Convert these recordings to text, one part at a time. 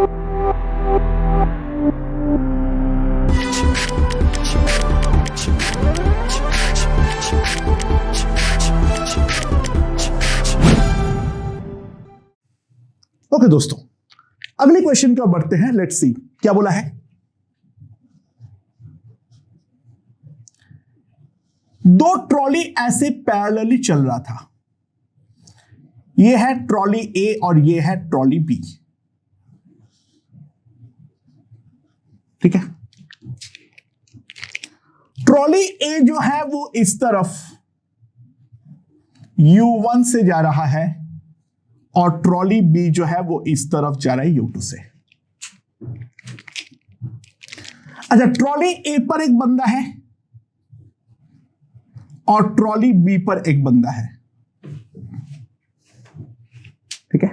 Okay दोस्तों, अगले question का बढ़ते हैं। लेट्स सी क्या बोला है। दो ट्रॉली ऐसे पैरेलली चल रहा था। ये है ट्रॉली ए और ये है ट्रॉली बी। ठीक है, ट्रॉली ए जो है वो इस तरफ U1 से जा रहा है और ट्रॉली बी जो है वो इस तरफ जा रहा है U2 से। अच्छा, ट्रॉली ए पर एक बंदा है और ट्रॉली बी पर एक बंदा है। ठीक है,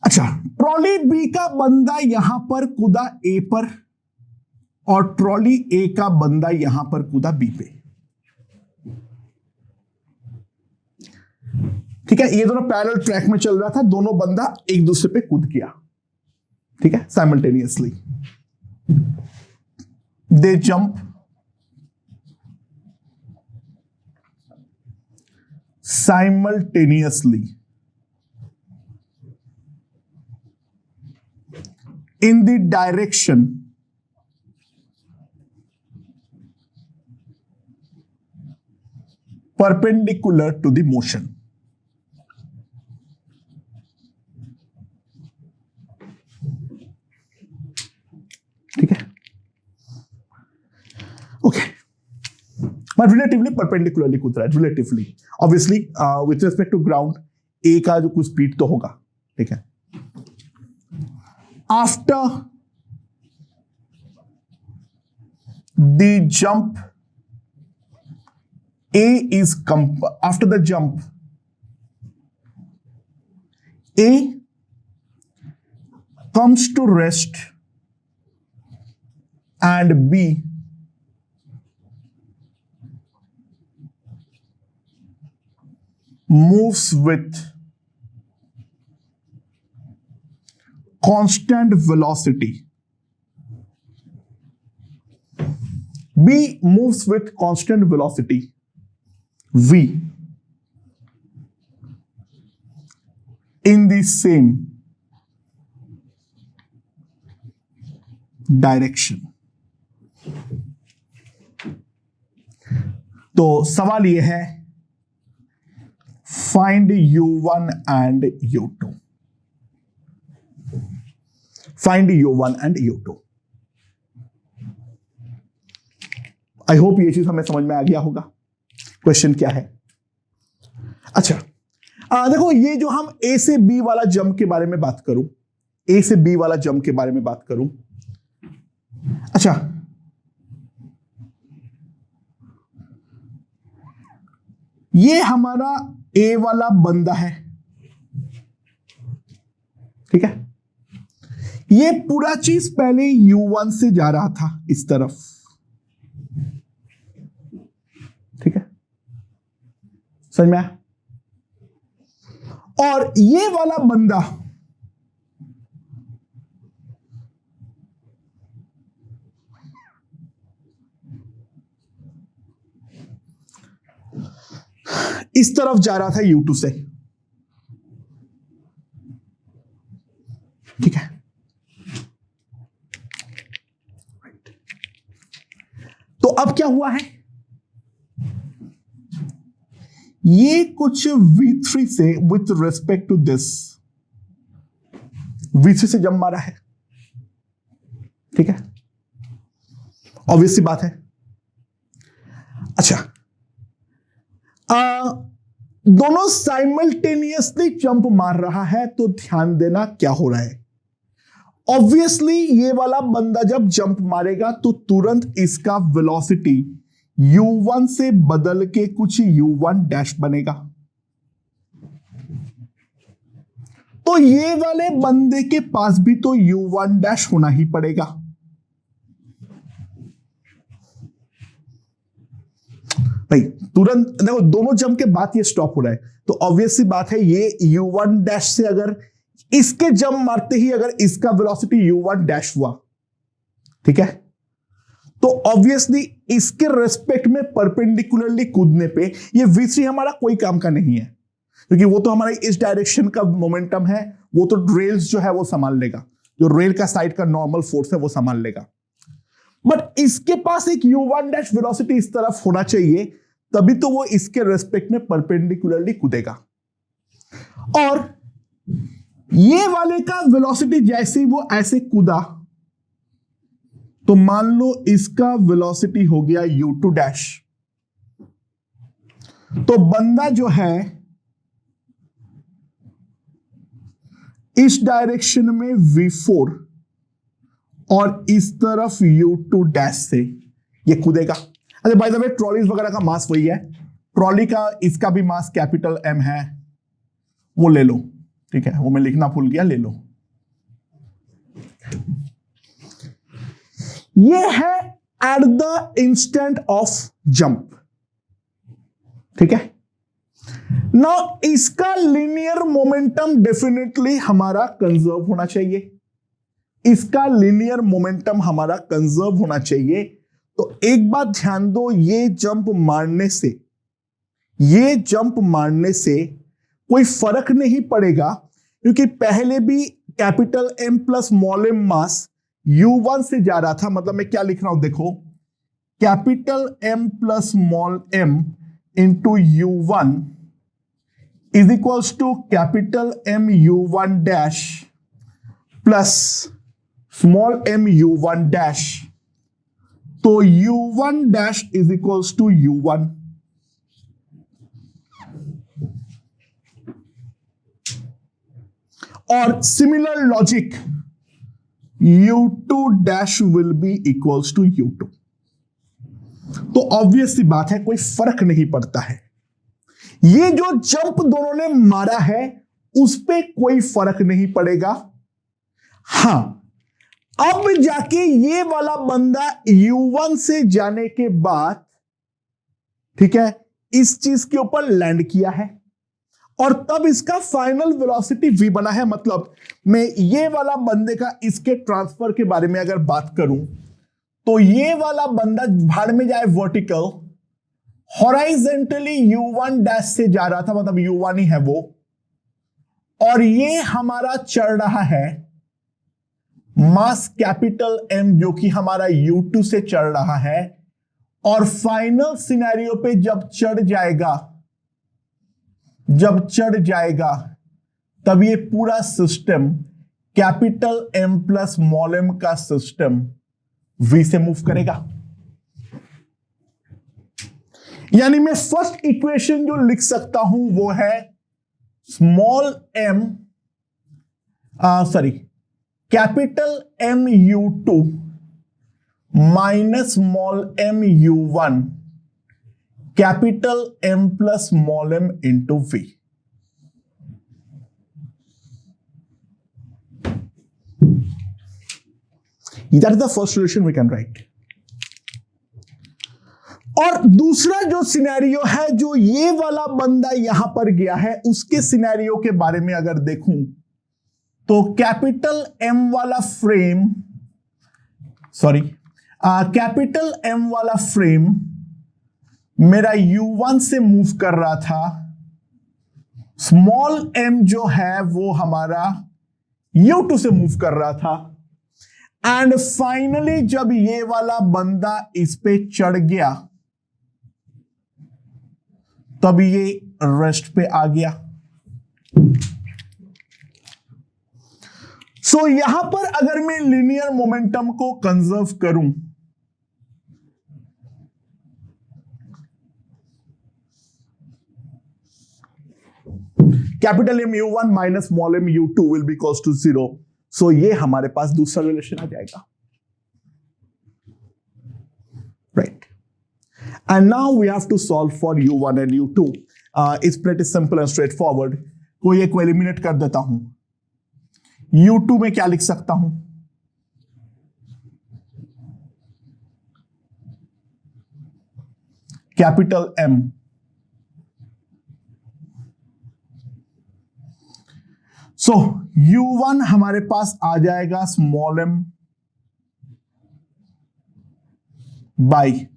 अच्छा, ट्रॉली बी का बंदा यहां पर कूदा ए पर और ट्रॉली ए का बंदा यहां पर कूदा बी पे। ठीक है, ये दोनों पैरेलल ट्रैक में चल रहा था, दोनों बंदा एक दूसरे पे कूद किया। ठीक है, simultaneously they jump simultaneously in the direction perpendicular to the motion. ठीक है, ओके, बट रिलेटिवली परपेंडिकुलरली कूद रहा है। Relatively obviously with respect to ground A का जो कुछ स्पीड तो होगा। ठीक है, after the jump A is after the jump A comes to rest and B moves with constant velocity. B moves with constant velocity V in the same direction. तो सवाल यह है, find U1 and U2. Find U1 and U2. I hope ये चीज हमें समझ में आ गया होगा। क्वेश्चन क्या है? अच्छा, देखो, ये जो हम ए से बी वाला जंप के बारे में बात करूं, ए से बी वाला जंप के बारे में बात करूं। अच्छा, ये हमारा ए वाला बंदा है। ठीक है, ये पूरा चीज पहले U1 से जा रहा था इस तरफ। ठीक है, समझ में आया? और ये वाला बंदा इस तरफ जा रहा था U2 से। ठीक है, तो अब क्या हुआ है, ये कुछ V3 से with respect to this V3 से जंप मारा है। ठीक है, ऑब्वियस सी बात है। अच्छा, दोनों साइमल्टेनियसली जंप मार रहा है, तो ध्यान देना क्या हो रहा है। ऑब्वियसली ये वाला बंदा जब जंप मारेगा तो तुरंत इसका वेलोसिटी U1 से बदल के कुछ U1 डैश बनेगा। तो ये वाले बंदे के पास भी तो U1 डैश होना ही पड़ेगा। भाई तुरंत देखो, दोनों जंप के बाद ये स्टॉप हो रहा है, तो ऑब्वियस सी बात है ये U1 डैश से अगर इसके जंप मारते ही अगर इसका वेलोसिटी u1 डैश हुआ, ठीक है, तो ऑब्वियसली इसके रेस्पेक्ट में परपेंडिकुलरली कूदने पे ये v3 हमारा कोई काम का नहीं है, क्योंकि वो तो हमारा इस डायरेक्शन का मोमेंटम है, वो तो रेल्स जो है वो संभाल लेगा, जो रेल का साइड का नॉर्मल फोर्स है वो संभाल लेगा। बट इसके पास एक u1 डैश वेलोसिटी इस तरफ होना चाहिए, तभी तो वो इसके रेस्पेक्ट में परपेंडिकुलरली कूदेगा। और ये वाले का वेलोसिटी जैसे ही वो ऐसे कूदा, तो मान लो इसका वेलोसिटी हो गया u2 डैश, तो बंदा जो है इस डायरेक्शन में v4 और इस तरफ u2 डैश से ये कूदेगा। अच्छा बाय द वे, ट्रॉलीज वगैरह का मास वही है, ट्रॉली का इसका भी मास कैपिटल M है, वो ले लो, ठीक है, वो मैं लिखना भूल गया, ले लो। ये है at the instant of jump, ठीक है। नाउ इसका लीनियर मोमेंटम डेफिनेटली हमारा कंजर्व होना चाहिए, इसका लीनियर मोमेंटम हमारा कंजर्व होना चाहिए। तो एक बात ध्यान दो, ये जंप मारने से कोई फर्क नहीं पड़ेगा, क्योंकि पहले भी capital M plus small m मास u1 से जा रहा था। मतलब मैं क्या लिख रहा हूं देखो, capital M plus small m into u1 is equals to capital M u1 dash plus small m u1 dash. तो u1 dash is equals to u1, और similar logic u2 dash will be equals to u2। तो obvious सी बात है, कोई फर्क नहीं पड़ता है, ये जो जंप दोनों ने मारा है उस पे कोई फर्क नहीं पड़ेगा। हां, अब जाके ये वाला बंदा u1 से जाने के बाद, ठीक है, इस चीज के ऊपर लैंड किया है और तब इसका फाइनल वेलोसिटी v बना है। मतलब मैं ये वाला बंदे का इसके ट्रांसफर के बारे में अगर बात करूं, तो ये वाला बंदा भाड़ में जाए वर्टिकल, हॉराइजेंटली u1 डैश से जा रहा था, मतलब u1 ही है वो, और ये हमारा चढ़ रहा है मास कैपिटल M जो कि हमारा u2 से चढ़ रहा है, और फाइनल सिनेरियो पे जब चढ़ जाएगा तब ये पूरा system capital M plus small m का सिस्टम v से मूव करेगा। यानी मैं फर्स्ट इक्वेशन जो लिख सकता हूं वो है small m capital M u2 minus small m u1 capital M plus small m into v। That is the first solution we can write. और दूसरा जो सिनेरियो है, जो ये वाला बंदा यहां पर गया है, उसके सिनेरियो के बारे में अगर देखूं तो कैपिटल M वाला फ्रेम मेरा u1 से मूव कर रहा था, स्मॉल m जो है वो हमारा u2 से मूव कर रहा था, एंड फाइनली जब ये वाला बंदा इस पे चढ़ गया तब ये रेस्ट पे आ गया। सो यहां पर अगर मैं लीनियर मोमेंटम को कंजर्व करूं, capital M u1 minus small m u2 will be equals to 0। So ये हमारे पास दूसरा रिलेशन आ जाएगा, right. And now we have to solve for u1 and u2। It's pretty simple and straightforward. कोई एक को एलिमिनेट कर देता हूं। u2 में क्या लिख सकता हूं, कैपिटल M सो u1 हमारे पास आ जाएगा स्मॉल m बाई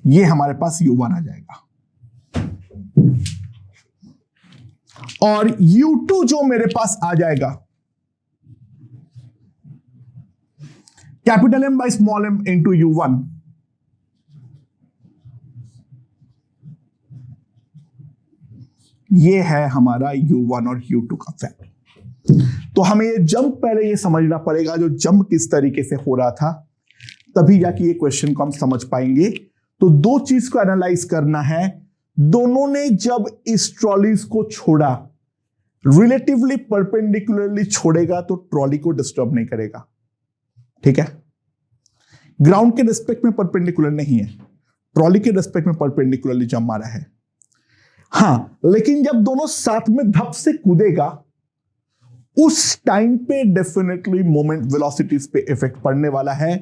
ये हमारे पास u1 आ जाएगा, और u2 जो मेरे पास आ जाएगा capital M by small m into u1, ये है हमारा u1 और u2 का वैल्यू। तो हमें ये जंप पहले ये समझना पड़ेगा, जो जंप किस तरीके से हो रहा था, तभी जाके ये क्वेश्चन को हम समझ पाएंगे। तो दो चीज को एनालाइज करना है। दोनों ने जब इस ट्रॉलीज को छोड़ा, रिलेटिवली परपेंडिकुलरली छोड़ेगा तो ट्रॉली को डिस्टर्ब नहीं करेगा, ठीक है। ग्राउंड के रिस्पेक्ट में परपेंडिकुलर नहीं है, ट्रॉली के रिस्पेक्ट में परपेंडिकुलरली जंप मारा है। हां, लेकिन जब दोनों साथ में धप से कूदेगा, उस टाइम पे डेफिनेटली मोमेंट वेलोसिटीज पे इफेक्ट पड़ने वाला है।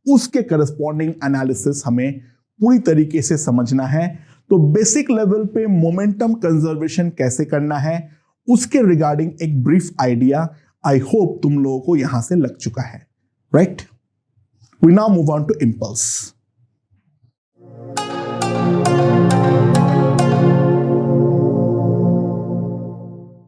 उसके करस्पॉन्डिंग एनालिसिस हमें पूरी तरीके से समझना है। तो बेसिक लेवल पे मोमेंटम कंजर्वेशन कैसे करना है, उसके रिगार्डिंग एक ब्रीफ आइडिया आई होप तुम लोगों को यहां से लग चुका है, right. We now move on to impulse.